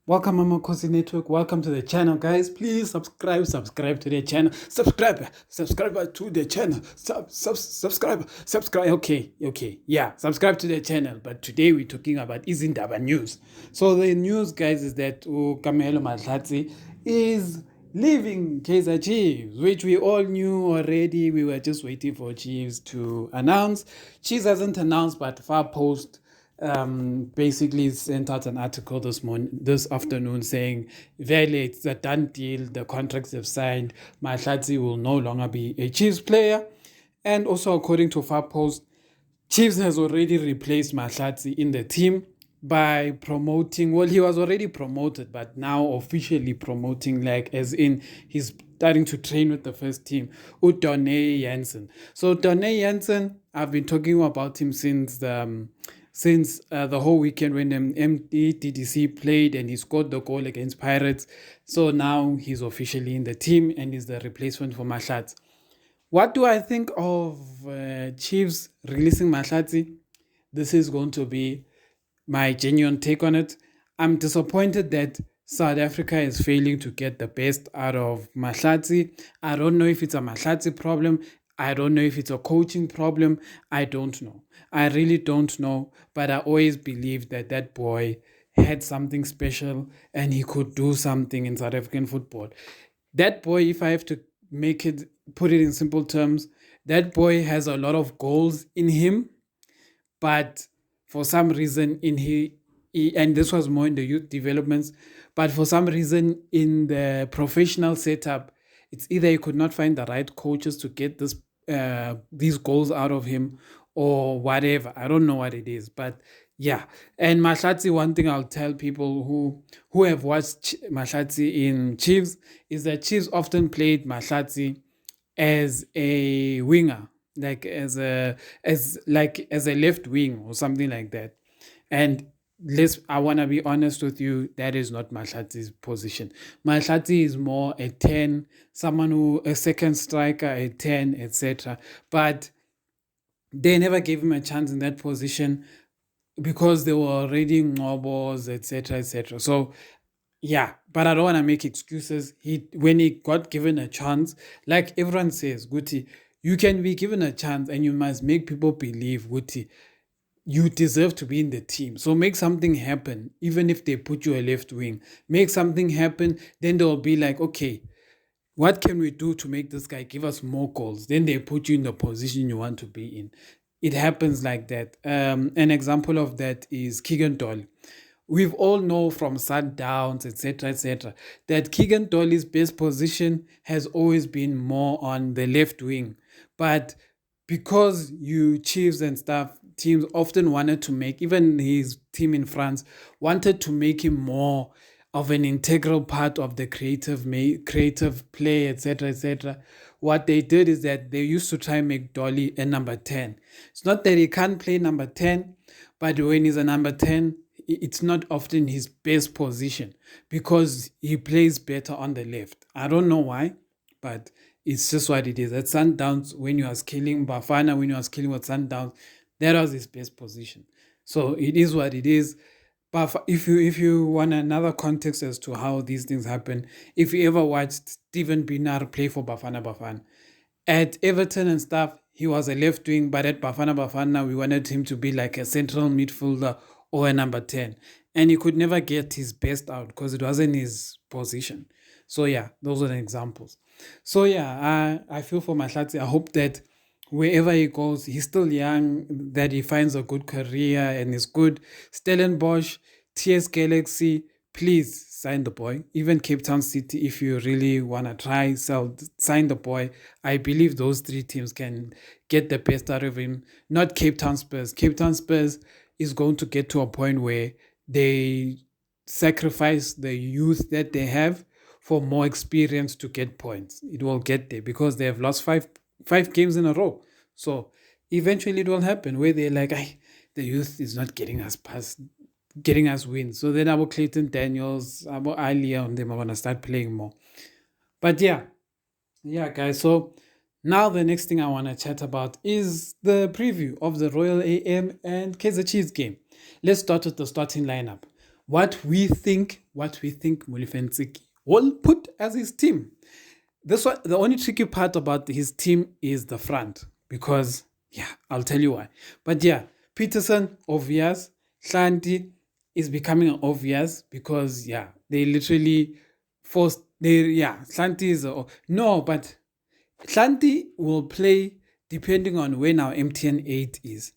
Welcome, Amakhosi Network. Welcome to the channel, guys. Please subscribe to the channel. Subscribe to the channel. Subscribe. Okay. Yeah, subscribe to the channel. But today we're talking about Izindaba news. So the news, guys, is that Mahlatsi is leaving Kaizer Chiefs, which we all knew already. We were just waiting for Chiefs to announce. Chiefs hasn't announced, but Far Post basically sent out an article this afternoon saying, "Vele, it's a done deal. The contracts they've signed. Mahlatsi will no longer be a Chiefs player." And also, according to Far Post, Chiefs has already replaced Mahlatsi in the team by promoting. Well, he was already promoted, but now officially promoting, like as in he's starting to train with the first team. Udonne Jansen. So Udonne Jansen, I've been talking about him since the whole weekend when MDDC played and he scored the goal against Pirates. So now he's officially in the team and is the replacement for Mahlatsi. What do I think of Chiefs releasing Mahlatsi? This is going to be my genuine take on it. I'm disappointed that South Africa is failing to get the best out of Mahlatsi. I don't know if it's a Mahlatsi problem. I don't know if it's a coaching problem. I don't know. I really don't know. But I always believed that that boy had something special and he could do something in South African football. That boy, if I have to put it in simple terms, that boy has a lot of goals in him, but for some reason and this was more in the youth developments, but for some reason in the professional setup, it's either you could not find the right coaches to get these goals out of him or whatever. I don't know what it is, but yeah. And Mahlatsi, one thing I'll tell people who have watched Mahlatsi in Chiefs is that Chiefs often played Mahlatsi as a winger, like as a left wing or something like that. And I want to be honest with you, that is not Mahlatsi's position. Mahlatsi is more a 10, a second striker, a 10, etc. But they never gave him a chance in that position because they were already Ngobos, etc., etc. So yeah, but I don't want to make excuses. When he got given a chance, like everyone says, Guti, you can be given a chance and you must make people believe, Guti, you deserve to be in the team. So make something happen, even if they put you a left wing. Make something happen, then they'll be like, okay, what can we do to make this guy give us more goals? Then they put you in the position you want to be in. It happens like that. An example of that is Keegan Dolly. We've all know from Sundowns, etc., that Keegan Dolly's best position has always been more on the left wing. But because you Chiefs and stuff, teams often wanted to make, even his team in France, wanted to make him more of an integral part of the creative play, etc. What they did is that they used to try and make Dolly a number 10. It's not that he can't play number 10, but when he's a number 10, it's not often his best position because he plays better on the left. I don't know why, but it's just what it is. At Sundowns, when you was killing Bafana, when you was killing with Sundowns, that was his best position. So it is what it is. But if you want another context as to how these things happen, if you ever watched Steven Binar play for Bafana, at Everton and stuff, he was a left wing, but at Bafana, we wanted him to be like a central midfielder or a number 10. And he could never get his best out because it wasn't his position. So yeah, those are the examples. So yeah, I feel for Mahlatsi. I hope that wherever he goes, he's still young, that he finds a good career and is good. Stellenbosch, TS Galaxy, please sign the boy. Even Cape Town City, if you really want to sign the boy. I believe those three teams can get the best out of him. Not Cape Town Spurs. Cape Town Spurs is going to get to a point where they sacrifice the youth that they have for more experience to get points. It will get there because they have lost five games in a row. So eventually it will happen where they're like, the youth is not getting us wins. So then our Clayton Daniels, our Alia, and them are gonna start playing more. But yeah, guys. So now the next thing I want to chat about is the preview of the Royal AM and Kaizer Chiefs game. Let's start with the starting lineup. what we think Mulifensiki will put as his team. This one, the only tricky part about his team is the front because yeah, I'll tell you why. But yeah, Peterson obvious, Shanti is becoming obvious because yeah, they literally forced. Shanti is no, but Shanti will play depending on when our MTN 8 is.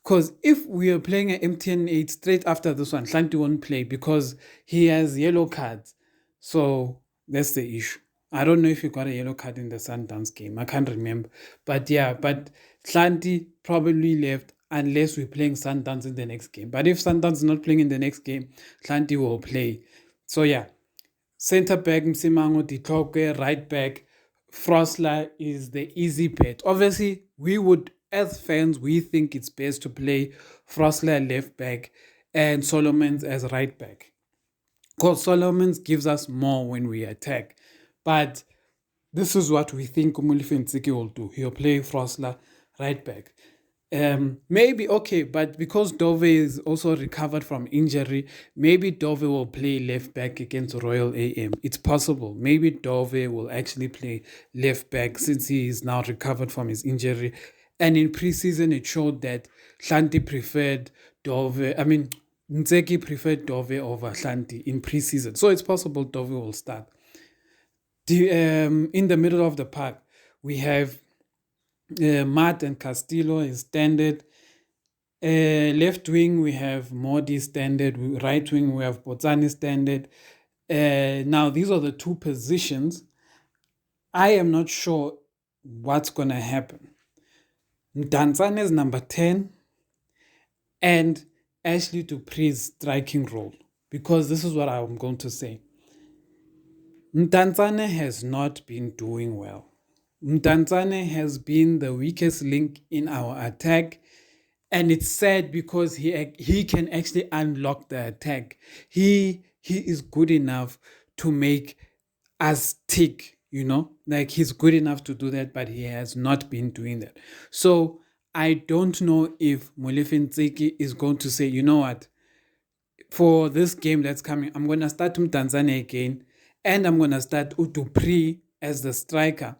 Because if we are playing an MTN 8 straight after this one, Shanti won't play because he has yellow cards. So that's the issue. I don't know if he got a yellow card in the Sundowns game. I can't remember. But yeah, but Shanti probably left unless we're playing Sundowns in the next game. But if Sundowns is not playing in the next game, Shanti will play. So yeah, center back Msimango Ditloke, right back Frosler is the easy bet. Obviously, we would, as fans, we think it's best to play Frosler left back and Solomons as right back. Because Solomons gives us more when we attack. But this is what we think Umulifensiki will do. He'll play Frosler right back. Maybe okay, but because Dove is also recovered from injury, maybe Dove will play left back against Royal AM. It's possible. Maybe Dove will actually play left back since he is now recovered from his injury. And in preseason, it showed that Shanti preferred Dove. I mean, Nzeki preferred Dove over Shanti in preseason. So it's possible Dove will start. In the middle of the park, we have Matt and Castillo is standard. Left wing, we have Modi standard. Right wing, we have Botsani standard. Now, these are the two positions. I am not sure what's going to happen. Danzane is number 10 and Ashley Dupree's striking role. Because this is what I'm going to say. Mtanzane has not been doing well. Mtanzane has been the weakest link in our attack. And it's sad because he can actually unlock the attack. He is good enough to make us tick, like he's good enough to do that, but he has not been doing that. So I don't know if Molefe is going to say, you know what, for this game that's coming, I'm going to start Mtanzane again, and I'm going to start Utupri as the striker,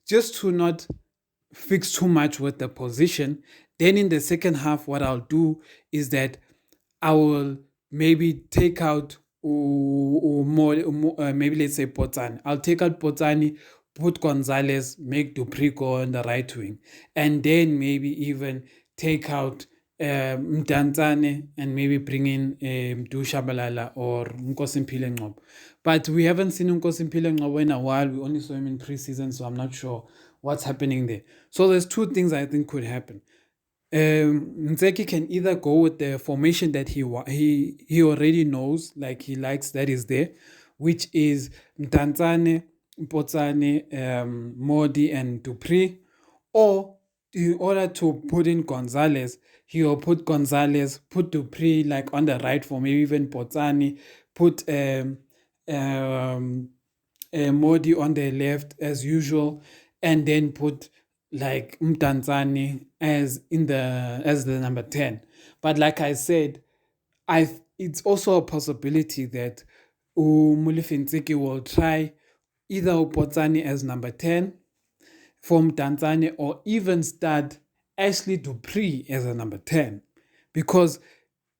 just to not fix too much with the position. Then in the second half, what I'll do is that I will maybe take out maybe let's say Potani. I'll take out Potani, put Gonzalez, make Dupree go on the right wing, and then maybe even take out Mdantsane and maybe bring in Mdu Shabalala or Nkosimpile Ngcobo. But we haven't seen Nkosimpile Ngcobo in a while. We only saw him in preseason, so I'm not sure what's happening there. So there's two things I think could happen. Nzeki can either go with the formation that he already knows, like he likes that is there, which is Mdantsane, Mpotsane, Modi, and Dupree, or in order to put in Gonzalez, he will put Gonzalez, put Dupree like on the right for maybe even Potsani, put Modi on the left as usual, and then put like Mdantsane as the number 10. But like I said, it's also a possibility that Molefe will try either Upotsani as number 10 from Mdantsane or even start Ashley Dupree as a number 10. Because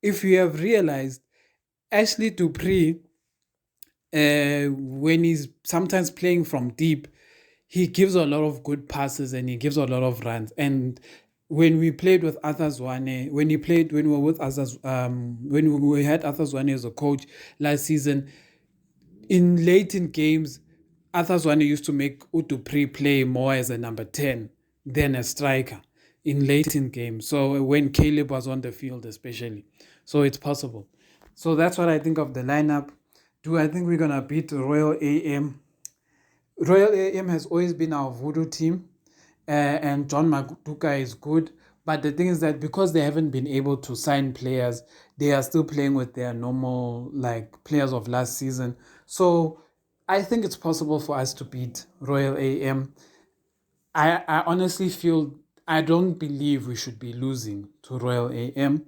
if you have realized, Ashley Dupree, when he's sometimes playing from deep, he gives a lot of good passes and he gives a lot of runs. And when we played with Arthur Zwane, when we were with when we had Arthur Zwane as a coach last season, in late in games, Arthur Zwane used to make Udupri play more as a number 10 than a striker in late in games. So when Caleb was on the field, especially. So it's possible. So that's what I think of the lineup. Do I think we're going to beat Royal AM? Royal AM has always been our voodoo team, and John Maduka is good. But the thing is that because they haven't been able to sign players, they are still playing with their normal like players of last season. So I think it's possible for us to beat Royal AM. I honestly feel I don't believe we should be losing to Royal AM,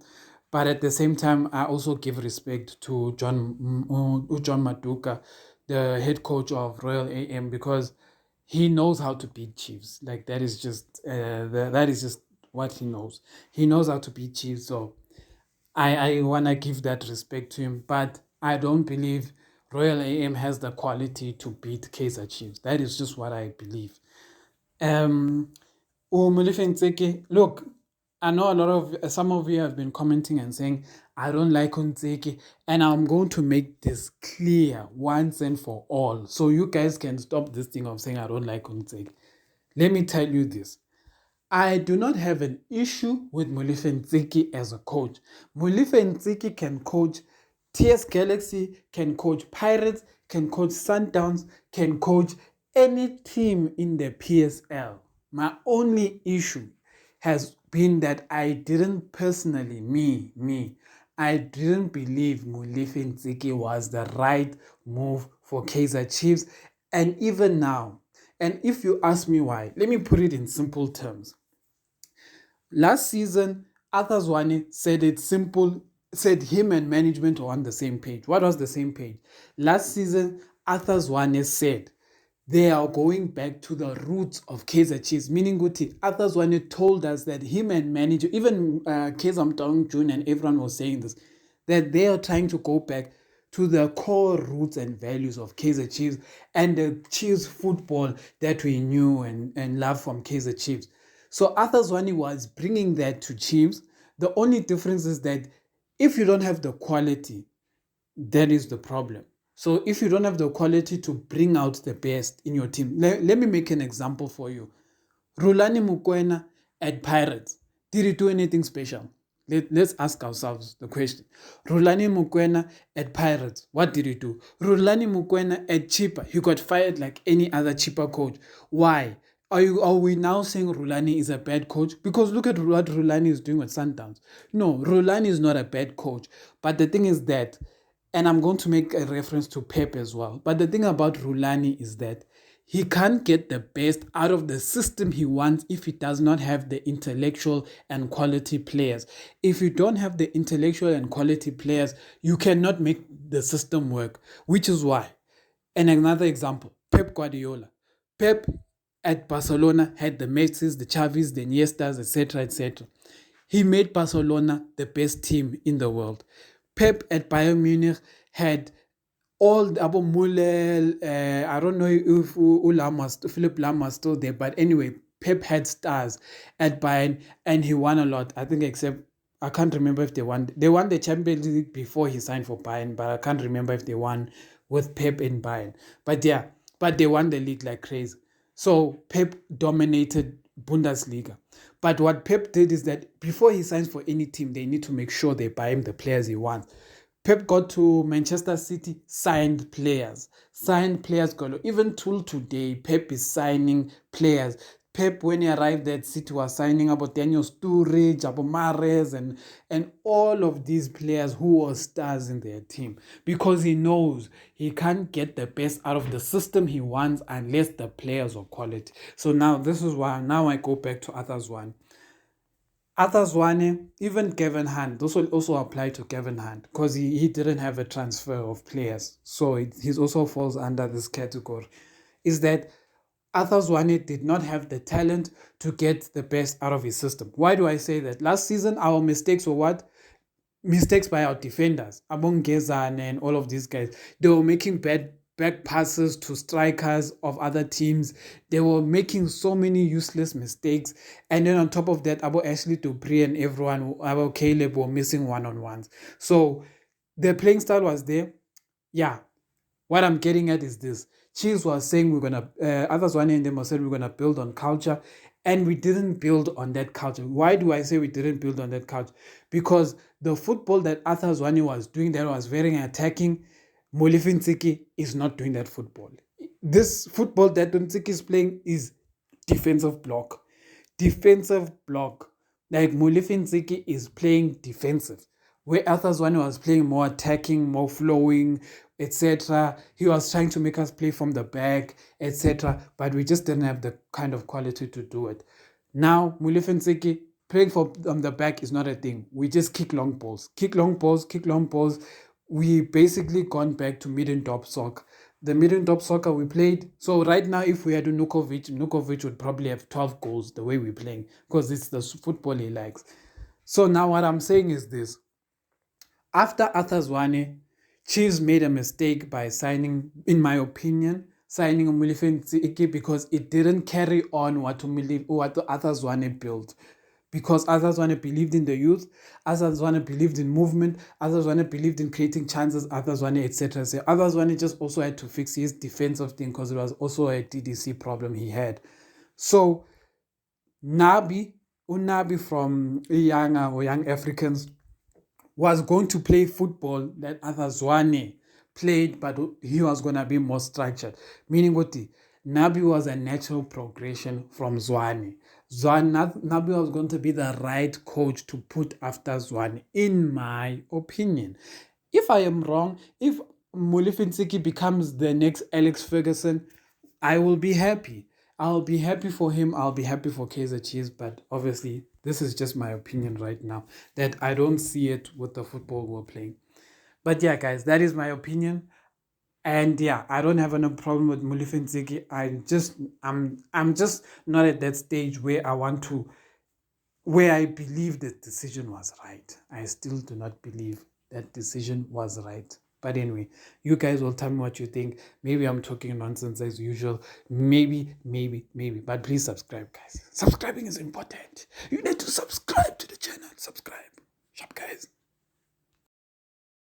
But at the same time, I also give respect to John Maduka, the head coach of Royal AM, because he knows how to beat Chiefs. Like that is just what he knows. He knows how to beat Chiefs. So I wanna give that respect to him. But I don't believe Royal AM has the quality to beat Kaizer Chiefs. That is just what I believe. Um, look, I know a lot of some of you have been commenting and saying I don't like Unzeki, and I'm going to make this clear once and for all, so you guys can stop this thing of saying I don't like Unzeki. Let me tell you this. I do not have an issue with Molefe Ntsiki as a coach. Molefe Ntsiki can coach TS Galaxy, can coach Pirates, can coach Sundowns, can coach any team in the PSL. My only issue has been that I didn't personally, I didn't believe Molefe Ntsiki was the right move for Kaizer Chiefs. And even now, and if you ask me why, let me put it in simple terms. Last season, Arthur Zwane said it simple, said him and management were on the same page. What was the same page? Last season, Arthur Zwane said they are going back to the roots of Kaizer Chiefs, meaning Guti. Arthur Zwane told us that him and manager, even Kaizer Mtaung Jr. and everyone was saying this, that they are trying to go back to the core roots and values of Kaizer Chiefs and the Chiefs football that we knew and loved from Kaizer Chiefs. So Arthur Zwane was bringing that to Chiefs. The only difference is that if you don't have the quality, that is the problem. So if you don't have the quality to bring out the best in your team, let me make an example for you. Rulani Mukwena at Pirates, did he do anything special? Let's ask ourselves the question. Rulani Mukwena at Pirates, what did he do? Rulani Mukwena at Chippa, he got fired like any other Chippa coach. Why? Are we now saying Rulani is a bad coach? Because look at what Rulani is doing with Sundowns. No, Rulani is not a bad coach. But the thing is that, and I'm going to make a reference to Pep as well. But the thing about Rulani is that he can't get the best out of the system he wants if he does not have the intellectual and quality players. If you don't have the intellectual and quality players, you cannot make the system work, which is why. And another example, Pep Guardiola. Pep at Barcelona had the Messis, the Xavis, the Iniestas, etc., etc. He made Barcelona the best team in the world. Pep at Bayern Munich had all the Abu Muller, I don't know if Philip Lam was still there, but anyway, Pep had stars at Bayern and he won a lot. I think except I can't remember if they won. They won the Champions League before he signed for Bayern, but I can't remember if they won with Pep in Bayern. But yeah, but they won the league like crazy. So Pep dominated Bundesliga. But what Pep did is that before he signs for any team, they need to make sure they buy him the players he wants. Pep got to Manchester City, signed players. Even till today, Pep is signing players. Pep, when he arrived at City, was signing about Daniel Sturridge, Abu Mahrez, and all of these players who were stars in their team. Because he knows he can't get the best out of the system he wants unless the players are quality. So now, this is why, now I go back to Arthur Zwane. Arthur Zwane, even Kevin Hunt, this will also apply to Kevin Hunt because he didn't have a transfer of players. So he also falls under this category. Is that Arthur Zwane did not have the talent to get the best out of his system. Why do I say that? Last season, our mistakes were what? Mistakes by our defenders, among Gezan and all of these guys. They were making bad back passes to strikers of other teams. They were making so many useless mistakes. And then on top of that, about Ashley Dupree and everyone, about Caleb were missing one-on-ones. So the playing style was there. Yeah. What I'm getting at is this. Chiefs was saying others one and them said we're gonna build on culture, and we didn't build on that culture. Why do I say we didn't build on that culture? Because the football that Arthur Zwane was doing that was very attacking, Molefe Ntsiki is not doing that football. This football that Ntsiki is playing is defensive block. Defensive block. Like Molefe Ntsiki is playing defensive. Where Arthur Zwane was playing more attacking, more flowing, etc. He was trying to make us play from the back, etc. But we just didn't have the kind of quality to do it. Now, Molefe Ntsiki playing for the back is not a thing. We just kick long balls, kick long balls, kick long balls. We basically gone back to mid and top soccer. The mid and top soccer we played. So right now, if we had Nukovic would probably have 12 goals the way we're playing because it's the football he likes. So now what I'm saying is this. After Arthur Zwane, Chiefs made a mistake by signing, in my opinion, signing Umulifeni because it didn't carry on what Arthur Zwane built. Because Arthur Zwane believed in the youth, Arthur Zwane believed in movement, Arthur Zwane believed in creating chances, Arthur Zwane, etc. So Arthur Zwane just also had to fix his defensive thing because it was also a DDC problem he had. So Unabi from Young Africans was going to play football that Arthur Zwane played, but he was going to be more structured. Meaning what Nabi was a natural progression from Zwane. Nabi was going to be the right coach to put after Zwane, in my opinion. If I am wrong, if Molefe becomes the next Alex Ferguson, I will be happy. I'll be happy for him. I'll be happy for Kaizer Chiefs. But obviously, this is just my opinion right now that I don't see it with the football we're playing. But yeah, guys, that is my opinion. And yeah, I don't have any problem with Molefe Ntsiki. I'm just not at that stage where where I believe the decision was right. I still do not believe that decision was right. But anyway, you guys will tell me what you think. Maybe I'm talking nonsense as usual. Maybe. But please subscribe, guys. Subscribing is important. You need to subscribe to the channel. Subscribe. Shop, guys.